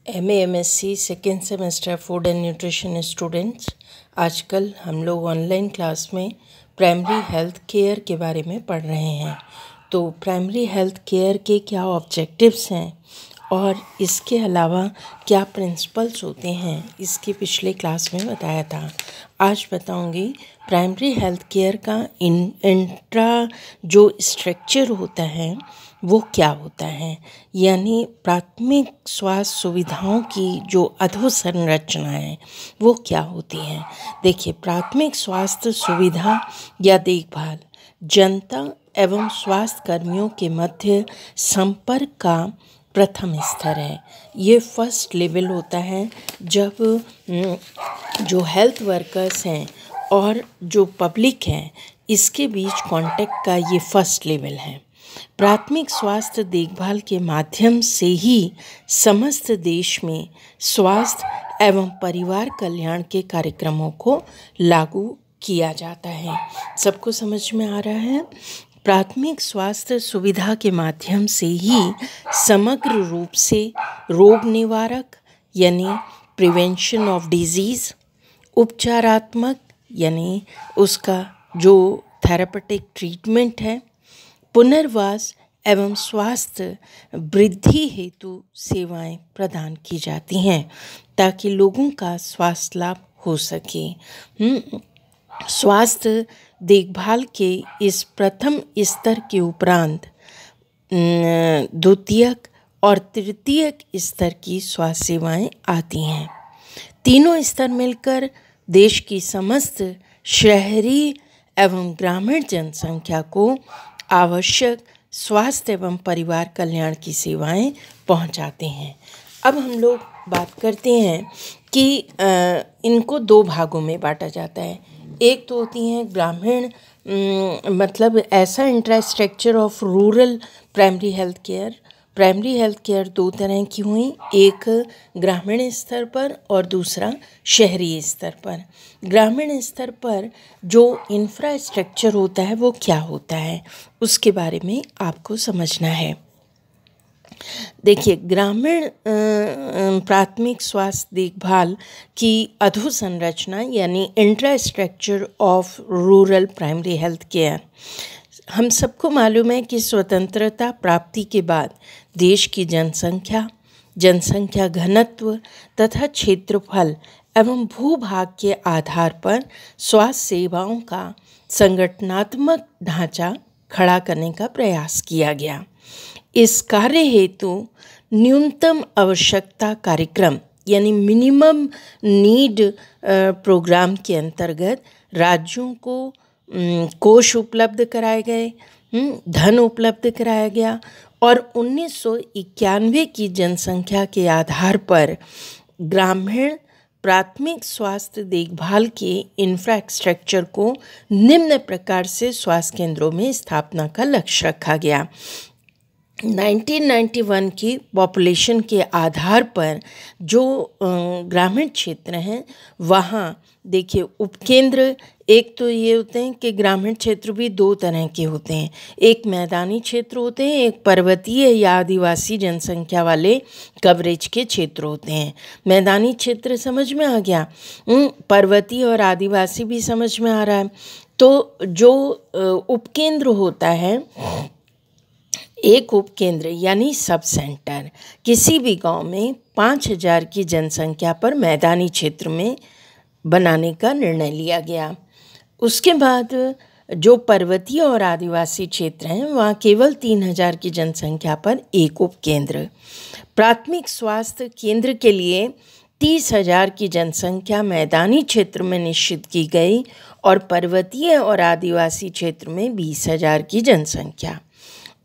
MA/MSc second semester food and nutrition students, आजकल हम लोग ऑनलाइन क्लास में प्राइमरी हेल्थ केयर के बारे में पढ़ रहे हैं। तो प्राइमरी हेल्थ केयर के क्या ऑब्जेक्टिव्स हैं और इसके अलावा क्या प्रिंसिपल्स होते हैं, इसके पिछले क्लास में बताया था। आज बताऊंगी प्राइमरी हेल्थ केयर का इंट्रा जो स्ट्रक्चर होता है वो क्या होता है, यानी प्राथमिक स्वास्थ्य सुविधाओं की जो अधोसंरचना है वो क्या होती है। देखिए, प्राथमिक स्वास्थ्य सुविधा या देखभाल जनता एवं स्वास्थ्य कर्मियों के मध्य संपर्क का प्रथम स्तर है। ये फर्स्ट लेवल होता है जब जो हेल्थ वर्कर्स हैं और जो पब्लिक है इसके बीच कांटेक्ट का ये फर्स्ट लेवल है। प्राथमिक स्वास्थ्य देखभाल के माध्यम से ही समस्त देश में स्वास्थ्य एवं परिवार कल्याण के कार्यक्रमों को लागू किया जाता है। सबको समझ में आ रहा है? प्राथमिक स्वास्थ्य सुविधा के माध्यम से ही समग्र रूप से रोग निवारक यानी प्रिवेंशन ऑफ डिजीज़, उपचारात्मक यानी उसका जो थेरेपेटिक ट्रीटमेंट है, पुनर्वास एवं स्वास्थ्य वृद्धि हेतु सेवाएं प्रदान की जाती हैं ताकि लोगों का स्वास्थ्य लाभ हो सके। स्वास्थ्य देखभाल के इस प्रथम स्तर के उपरांत द्वितीयक और तृतीयक स्तर की स्वास्थ्य सेवाएं आती हैं। तीनों स्तर मिलकर देश की समस्त शहरी एवं ग्रामीण जनसंख्या को आवश्यक स्वास्थ्य एवं परिवार कल्याण की सेवाएं पहुंचाते हैं। अब हम लोग बात करते हैं कि इनको दो भागों में बांटा जाता है। एक तो होती हैं ग्रामीण, मतलब ऐसा infrastructure of rural primary health care. Primary health care दो तरह की हुई, एक ग्रामीण स्तर पर और दूसरा शहरी स्तर पर। ग्रामीण स्तर पर जो इंफ्रास्ट्रक्चर होता है वो क्या होता है उसके बारे में आपको समझना है। देखिए, ग्रामीण प्राथमिक स्वास्थ्य देखभाल की अधोसंरचना यानी infrastructure of rural primary health care. हम सबको मालूम है कि स्वतंत्रता प्राप्ति के बाद देश की जनसंख्या घनत्व तथा क्षेत्रफल एवं भूभाग के आधार पर स्वास्थ्य सेवाओं का संगठनात्मक ढांचा खड़ा करने का प्रयास किया गया। इस कार्य हेतु न्यूनतम आवश्यकता कार्यक्रम यानी मिनिमम नीड प्रोग्राम के अंतर्गत राज्यों को कोष उपलब्ध कराए गए, धन उपलब्ध कराया गया और 1991 की जनसंख्या के आधार पर ग्रामीण प्राथमिक स्वास्थ्य देखभाल के इंफ्रास्ट्रक्चर को निम्न प्रकार से स्वास्थ्य केंद्रों में स्थापना का लक्ष्य रखा गया। 1991 की पॉपुलेशन के आधार पर जो ग्रामीण क्षेत्र हैं वहाँ देखिए उपकेंद्र, एक तो ये होते हैं कि ग्रामीण क्षेत्र भी दो तरह के होते हैं। एक मैदानी क्षेत्र होते हैं, एक पर्वतीय या आदिवासी जनसंख्या वाले कवरेज के क्षेत्र होते हैं। मैदानी क्षेत्र समझ में आ गया, पर्वतीय और आदिवासी भी समझ में आ रहा है। तो जो उपकेंद्र होता है, एक उपकेंद्र यानी सब सेंटर, किसी भी गांव में 5000 की जनसंख्या पर मैदानी क्षेत्र में बनाने का निर्णय लिया गया। उसके बाद जो पर्वतीय और आदिवासी क्षेत्र हैं वहाँ केवल 3000 की जनसंख्या पर एक उपकेंद्र। प्राथमिक स्वास्थ्य केंद्र के लिए 30,000 की जनसंख्या मैदानी क्षेत्र में निश्चित की गई और पर्वतीय और आदिवासी क्षेत्र में 20,000 की जनसंख्या।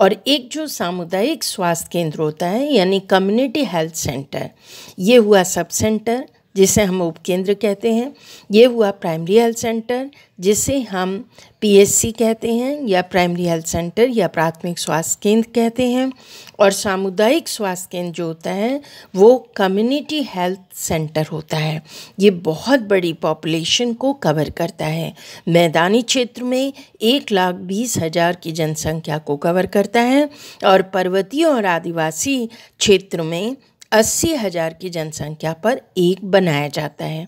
और एक जो सामुदायिक स्वास्थ्य केंद्र होता है यानी कम्युनिटी हेल्थ सेंटर, ये हुआ सब सेंटर जिसे हम उपकेंद्र कहते हैं। ये हुआ प्राइमरी हेल्थ सेंटर जिसे हम PHC कहते हैं या प्राइमरी हेल्थ सेंटर या प्राथमिक स्वास्थ्य केंद्र कहते हैं। और सामुदायिक स्वास्थ्य केंद्र जो होता है वो कम्युनिटी हेल्थ सेंटर होता है। ये बहुत बड़ी पॉपुलेशन को कवर करता है। मैदानी क्षेत्र में 1,20,000 की जनसंख्या को कवर करता है और पर्वतीय और आदिवासी क्षेत्र में 80,000 की जनसंख्या पर एक बनाया जाता है।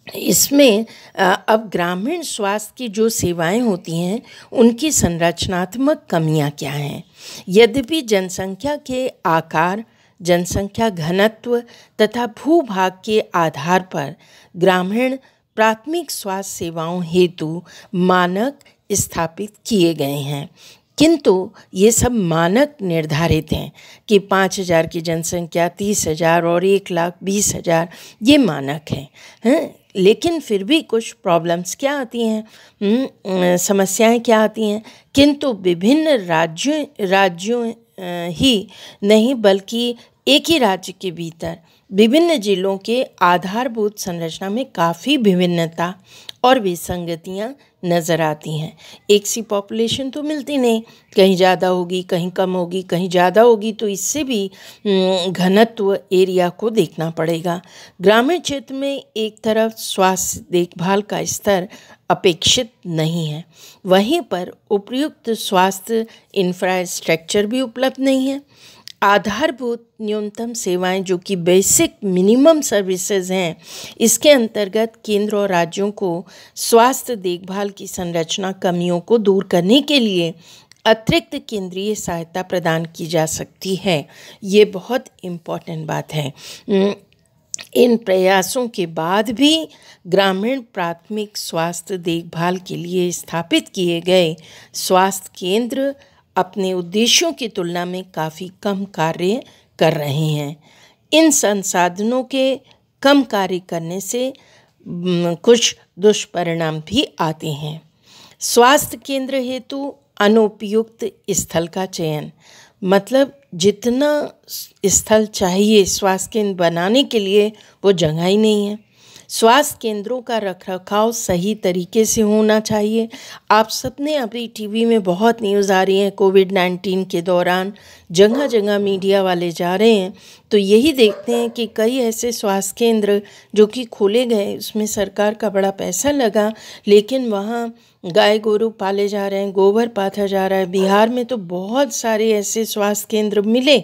इसमें अब ग्रामीण स्वास्थ्य की जो सेवाएं होती हैं उनकी संरचनात्मक कमियां क्या हैं। यद्यपि जनसंख्या के आकार, जनसंख्या घनत्व तथा भूभाग के आधार पर ग्रामीण प्राथमिक स्वास्थ्य सेवाओं हेतु मानक स्थापित किए गए हैं, किंतु ये सब मानक निर्धारित हैं कि 5,000 की जनसंख्या, 30,000 और 1,20,000 ये मानक हैं। लेकिन फिर भी कुछ प्रॉब्लम्स क्या आती हैं, समस्याएं क्या आती हैं, किंतु विभिन्न राज्यों ही नहीं बल्कि एक ही राज्य के भीतर विभिन्न जिलों के आधारभूत संरचना में काफ़ी विभिन्नता और विसंगतियां नज़र आती हैं। एक सी पॉपुलेशन तो मिलती नहीं, कहीं ज़्यादा होगी, कहीं कम होगी, कहीं ज़्यादा होगी, तो इससे भी घनत्व एरिया को देखना पड़ेगा। ग्रामीण क्षेत्र में एक तरफ स्वास्थ्य देखभाल का स्तर अपेक्षित नहीं है, वहीं पर उपयुक्त स्वास्थ्य इंफ्रास्ट्रक्चर भी उपलब्ध नहीं है। आधारभूत न्यूनतम सेवाएं जो कि बेसिक मिनिमम सर्विसेज हैं, इसके अंतर्गत केंद्र और राज्यों को स्वास्थ्य देखभाल की संरचना कमियों को दूर करने के लिए अतिरिक्त केंद्रीय सहायता प्रदान की जा सकती है। ये बहुत इम्पॉर्टेंट बात है। इन प्रयासों के बाद भी ग्रामीण प्राथमिक स्वास्थ्य देखभाल के लिए स्थापित किए गए स्वास्थ्य केंद्र अपने उद्देश्यों की तुलना में काफ़ी कम कार्य कर रहे हैं। इन संसाधनों के कम कार्य करने से कुछ दुष्परिणाम भी आते हैं। स्वास्थ्य केंद्र हेतु अनुपयुक्त स्थल का चयन, मतलब जितना स्थल चाहिए स्वास्थ्य केंद्र बनाने के लिए वो जगह ही नहीं है। स्वास्थ्य केंद्रों का रखरखाव सही तरीके से होना चाहिए। आप सबने अभी टीवी में बहुत न्यूज़ आ रही है, कोविड-19 के दौरान जगह जगह मीडिया वाले जा रहे हैं तो यही देखते हैं कि कई ऐसे स्वास्थ्य केंद्र जो कि खोले गए, उसमें सरकार का बड़ा पैसा लगा, लेकिन वहाँ गाय गोरू पाले जा रहे हैं, गोबर पाथा जा रहा है। बिहार में तो बहुत सारे ऐसे स्वास्थ्य केंद्र मिले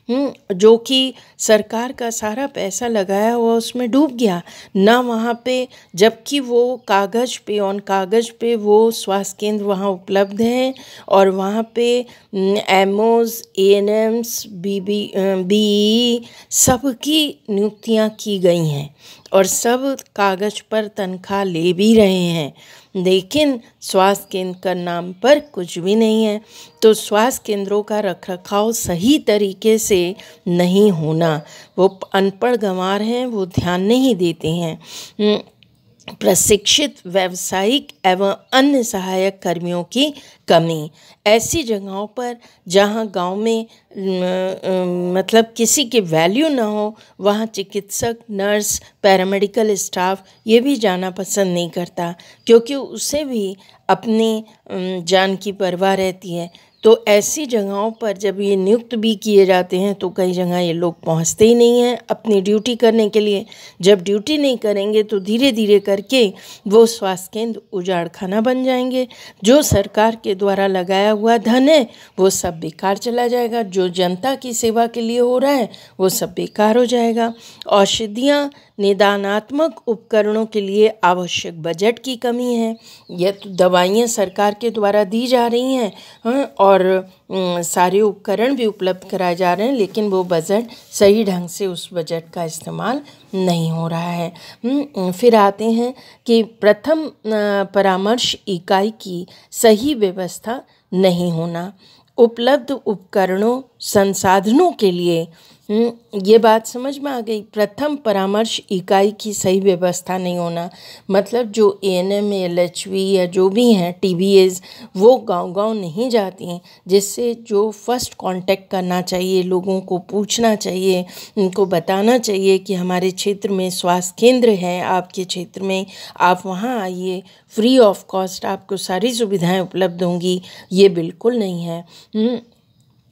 जो कि सरकार का सारा पैसा लगाया हुआ उसमें डूब गया ना, वहाँ पे, जबकि वो कागज़ पे वो स्वास्थ्य केंद्र वहाँ उपलब्ध हैं और वहाँ पे एमओज, एएनएम्स, बीई सबकी नियुक्तियाँ की गई हैं और सब कागज़ पर तनख्वाह ले भी रहे हैं, लेकिन स्वास्थ्य केंद्र का नाम पर कुछ भी नहीं है। तो स्वास्थ्य केंद्रों का रखरखाव सही तरीके से नहीं होना, वो अनपढ़ गंवार हैं, वो ध्यान नहीं देते हैं। प्रशिक्षित व्यावसायिक एवं अन्य सहायक कर्मियों की कमी, ऐसी जगहों पर जहां गांव में मतलब किसी की वैल्यू ना हो, वहां चिकित्सक, नर्स, पैरामेडिकल स्टाफ ये भी जाना पसंद नहीं करता, क्योंकि उसे भी अपनी जान की परवाह रहती है। तो ऐसी जगहों पर जब ये नियुक्त भी किए जाते हैं तो कई जगह ये लोग पहुंचते ही नहीं हैं अपनी ड्यूटी करने के लिए। जब ड्यूटी नहीं करेंगे तो धीरे धीरे करके वो स्वास्थ्य केंद्र उजाड़ खाना बन जाएंगे। जो सरकार के द्वारा लगाया हुआ धन है वो सब बेकार चला जाएगा, जो जनता की सेवा के लिए हो रहा है वो सब बेकार हो जाएगा। औषधियाँ, निदानात्मक उपकरणों के लिए आवश्यक बजट की कमी है। यह तो दवाइयाँ सरकार के द्वारा दी जा रही हैं और सारे उपकरण भी उपलब्ध कराए जा रहे हैं, लेकिन वो बजट सही ढंग से उस बजट का इस्तेमाल नहीं हो रहा है। फिर आते हैं कि प्रथम परामर्श इकाई की सही व्यवस्था नहीं होना, उपलब्ध उपकरणों, संसाधनों के लिए ये बात समझ में आ गई। प्रथम परामर्श इकाई की सही व्यवस्था नहीं होना, मतलब जो एएनएम, एलएचवी या जो भी हैं टीबीएस, वो गांव-गांव नहीं जाती हैं, जिससे जो फर्स्ट कांटेक्ट करना चाहिए, लोगों को पूछना चाहिए, उनको बताना चाहिए कि हमारे क्षेत्र में स्वास्थ्य केंद्र है, आपके क्षेत्र में आप वहाँ आइए, फ्री ऑफ कॉस्ट आपको सारी सुविधाएं उपलब्ध होंगी। ये बिल्कुल नहीं है।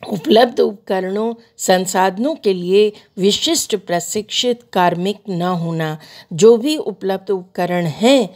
उपलब्ध उपकरणों, संसाधनों के लिए विशिष्ट प्रशिक्षित कार्मिक न होना। जो भी उपलब्ध उपकरण हैं,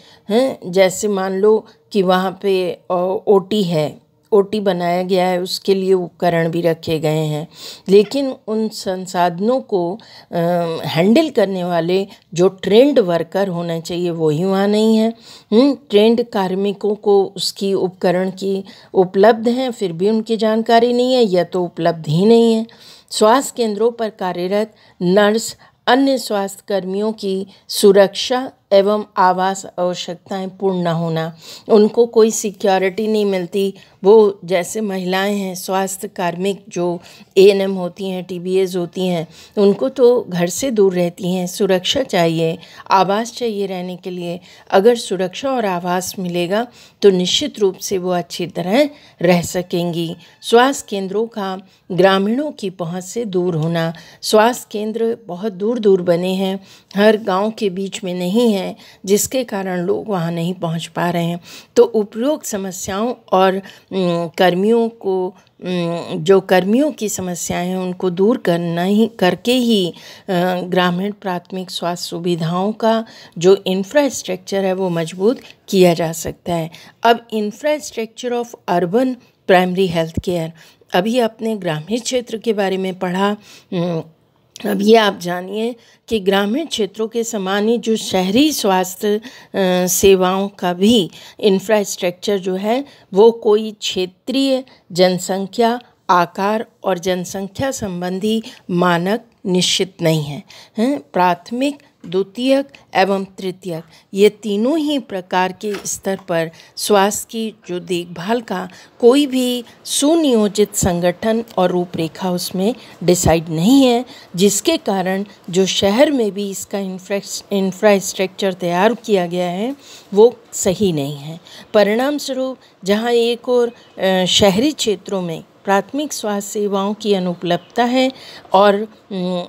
जैसे मान लो कि वहाँ पे ओटी है, ओटी बनाया गया है, उसके लिए उपकरण भी रखे गए हैं, लेकिन उन संसाधनों को हैंडल करने वाले जो ट्रेंड वर्कर होना चाहिए वही वहाँ नहीं है। ट्रेंड कार्मिकों को उसकी उपकरण की उपलब्ध हैं, फिर भी उनकी जानकारी नहीं है या तो उपलब्ध ही नहीं है। स्वास्थ्य केंद्रों पर कार्यरत नर्स, अन्य स्वास्थ्य कर्मियों की सुरक्षा एवं आवास आवश्यकताएं पूर्ण न होना, उनको कोई सिक्योरिटी नहीं मिलती। वो जैसे महिलाएं हैं, स्वास्थ्य कार्मिक जो एएनएम होती हैं, टीबीएस होती हैं, उनको तो घर से दूर रहती हैं। सुरक्षा चाहिए, आवास चाहिए रहने के लिए। अगर सुरक्षा और आवास मिलेगा तो निश्चित रूप से वो अच्छी तरह रह सकेंगी। स्वास्थ्य केंद्रों का ग्रामीणों की पहुंच से दूर होना, स्वास्थ्य केंद्र बहुत दूर दूर बने हैं, हर गांव के बीच में नहीं है, जिसके कारण लोग वहां नहीं पहुंच पा रहे हैं। तो उपरोक्त समस्याओं और कर्मियों को जो कर्मियों की समस्याएं हैं उनको दूर करके ही ग्रामीण प्राथमिक स्वास्थ्य सुविधाओं का जो इंफ्रास्ट्रक्चर है वो मजबूत किया जा सकता है। अब infrastructure of urban primary health care, अभी आपने ग्रामीण क्षेत्र के बारे में पढ़ा, अब ये आप जानिए कि ग्रामीण क्षेत्रों के समान ही जो शहरी स्वास्थ्य सेवाओं का भी इंफ्रास्ट्रक्चर जो है वो कोई क्षेत्रीय जनसंख्या, आकार और जनसंख्या संबंधी मानक निश्चित नहीं है। प्राथमिक, द्वितीयक एवं तृतीयक, ये तीनों ही प्रकार के स्तर पर स्वास्थ्य की जो देखभाल का कोई भी सुनियोजित संगठन और रूपरेखा उसमें डिसाइड नहीं है, जिसके कारण जो शहर में भी इसका इंफ्रास्ट्रक्चर तैयार किया गया है वो सही नहीं है। परिणाम स्वरूप जहाँ एक और शहरी क्षेत्रों में प्राथमिक स्वास्थ्य सेवाओं की अनुपलब्धता है और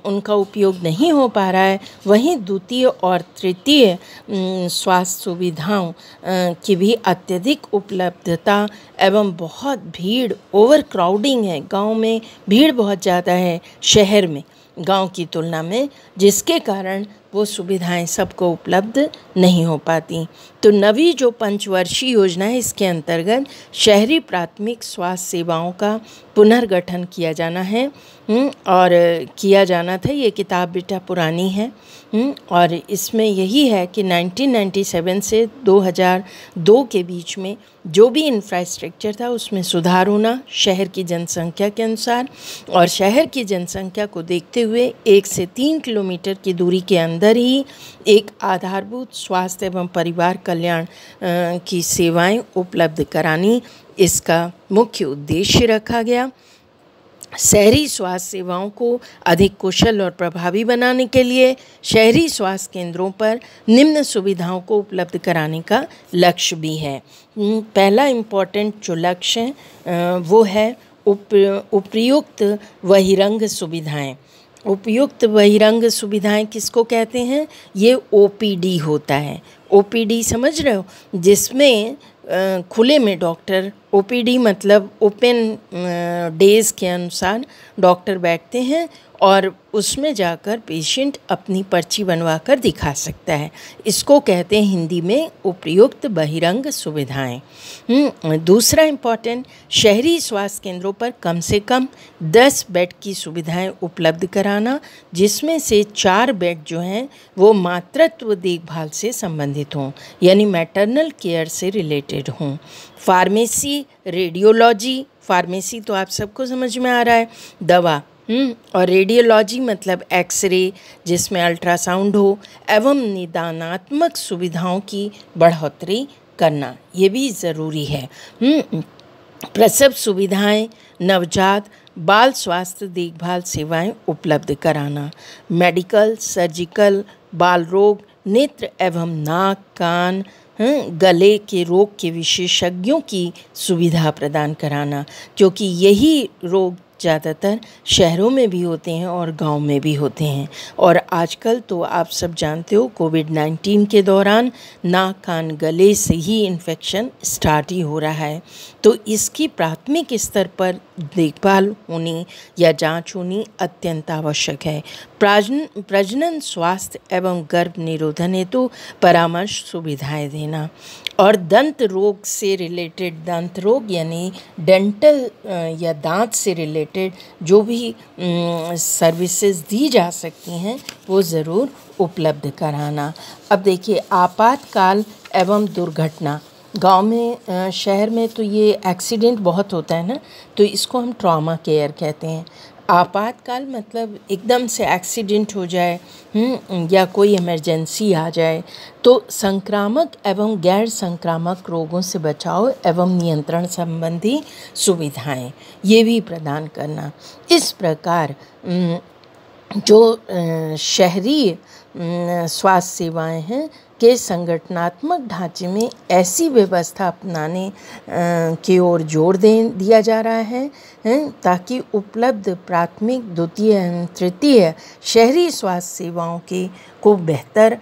उनका उपयोग नहीं हो पा रहा है, वहीं द्वितीय और तृतीय स्वास्थ्य सुविधाओं की भी अत्यधिक उपलब्धता एवं बहुत भीड़, ओवर क्राउडिंग है, गांव में भीड़ बहुत ज़्यादा है शहर में गांव की तुलना में, जिसके कारण वो सुविधाएं सबको उपलब्ध नहीं हो पाती। तो नवी जो पंचवर्षीय योजना है, इसके अंतर्गत शहरी प्राथमिक स्वास्थ्य सेवाओं का पुनर्गठन किया जाना है और किया जाना था। ये किताब बेटा पुरानी है और इसमें यही है कि 1997 से 2002 के बीच में जो भी इंफ्रास्ट्रक्चर था उसमें सुधार होना शहर की जनसंख्या के अनुसार, और शहर की जनसंख्या को देखते हुए 1 से 3 किलोमीटर की दूरी के अंदर ही एक आधारभूत स्वास्थ्य एवं परिवार कल्याण की सेवाएं उपलब्ध करानी इसका मुख्य उद्देश्य रखा गया। शहरी स्वास्थ्य सेवाओं को अधिक कुशल और प्रभावी बनाने के लिए शहरी स्वास्थ्य केंद्रों पर निम्न सुविधाओं को उपलब्ध कराने का लक्ष्य भी है। पहला इम्पॉर्टेंट जो लक्ष्य है वो है उपयुक्त बहिरंग सुविधाएं। उपयुक्त बहिरंग सुविधाएं किसको कहते हैं? ये ओपीडी होता है। ओपीडी समझ रहे हो, जिसमें खुले में डॉक्टर, ओपीडी मतलब ओपन डेज के अनुसार डॉक्टर बैठते हैं और उसमें जाकर पेशेंट अपनी पर्ची बनवा कर दिखा सकता है। इसको कहते हैं हिंदी में उपयुक्त बहिरंग सुविधाएं। दूसरा इम्पॉर्टेंट, शहरी स्वास्थ्य केंद्रों पर कम से कम 10 बेड की सुविधाएं उपलब्ध कराना, जिसमें से 4 बेड जो हैं वो मातृत्व देखभाल से संबंधित हों, यानी मैटरनल केयर से रिलेटेड हों। फार्मेसी, रेडियोलॉजी, फार्मेसी तो आप सबको समझ में आ रहा है, दवा, और रेडियोलॉजी मतलब एक्सरे जिसमें अल्ट्रासाउंड हो, एवं निदानात्मक सुविधाओं की बढ़ोतरी करना, ये भी ज़रूरी है। प्रसव सुविधाएं, नवजात बाल स्वास्थ्य देखभाल सेवाएं उपलब्ध कराना, मेडिकल, सर्जिकल, बाल रोग, नेत्र एवं नाक, कान, गले के रोग के विशेषज्ञों की सुविधा प्रदान कराना, क्योंकि यही रोग ज़्यादातर शहरों में भी होते हैं और गांव में भी होते हैं। और आजकल तो आप सब जानते हो कोविड-19 के दौरान नाक, कान, गले से ही इन्फेक्शन स्टार्ट ही हो रहा है, तो इसकी प्राथमिक स्तर पर देखभाल होनी या जांच होनी अत्यंत आवश्यक है। प्रजनन स्वास्थ्य एवं गर्भ निरोधन हेतु परामर्श सुविधाएं देना। और दंत रोग से रिलेटेड, दंत रोग यानी डेंटल या दांत से रिलेटेड जो भी सर्विसेज दी जा सकती हैं वो ज़रूर उपलब्ध कराना। अब देखिए, आपातकाल एवं दुर्घटना। गांव में शहर में तो ये एक्सीडेंट बहुत होता है ना, तो इसको हम ट्रॉमा केयर कहते हैं। आपातकाल मतलब एकदम से एक्सीडेंट हो जाए या कोई इमरजेंसी आ जाए तो संक्रामक एवं गैर संक्रामक रोगों से बचाव एवं नियंत्रण संबंधी सुविधाएं ये भी प्रदान करना। इस प्रकार जो शहरी स्वास्थ्य सेवाएं हैं के संगठनात्मक ढांचे में ऐसी व्यवस्था अपनाने की ओर जोर दिया जा रहा है ताकि उपलब्ध प्राथमिक, द्वितीय एवं तृतीय शहरी स्वास्थ्य सेवाओं को बेहतर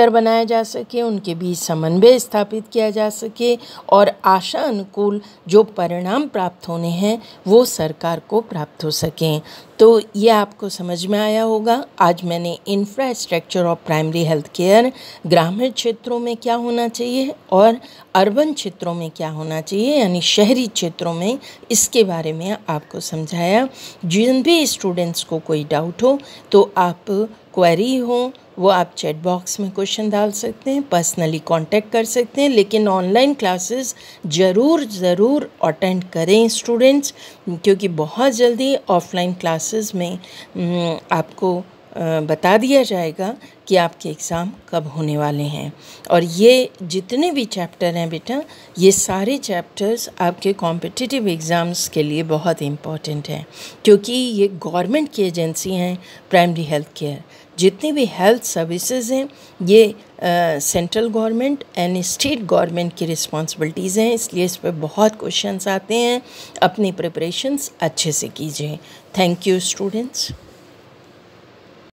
बनाया जा सके, उनके बीच समन्वय स्थापित किया जा सके और आशा अनुकूल जो परिणाम प्राप्त होने हैं वो सरकार को प्राप्त हो सकें। तो ये आपको समझ में आया होगा। आज मैंने infrastructure of primary health care, ग्रामीण क्षेत्रों में क्या होना चाहिए और अर्बन क्षेत्रों में क्या होना चाहिए यानी शहरी क्षेत्रों में, इसके बारे में आपको समझाया। जिन भी स्टूडेंट्स को कोई डाउट हो तो आप क्वेरी हो वो आप चैट बॉक्स में क्वेश्चन डाल सकते हैं, पर्सनली कांटेक्ट कर सकते हैं, लेकिन ऑनलाइन क्लासेस ज़रूर अटेंड करें स्टूडेंट्स, क्योंकि बहुत जल्दी ऑफलाइन क्लासेस में आपको बता दिया जाएगा कि आपके एग्ज़ाम कब होने वाले हैं। और ये जितने भी चैप्टर हैं बेटा, ये सारे चैप्टर्स आपके कॉम्पिटिटिव एग्ज़ाम्स के लिए बहुत इम्पॉर्टेंट हैं, क्योंकि ये गवर्नमेंट की एजेंसी हैं प्राइमरी हेल्थ केयर। जितनी भी हेल्थ सर्विसेज हैं ये central government and state government की रिस्पॉन्सिबिलिटीज़ हैं, इसलिए इस पर बहुत क्वेश्चंस आते हैं। अपनी प्रिपरेशंस अच्छे से कीजिए। Thank you students.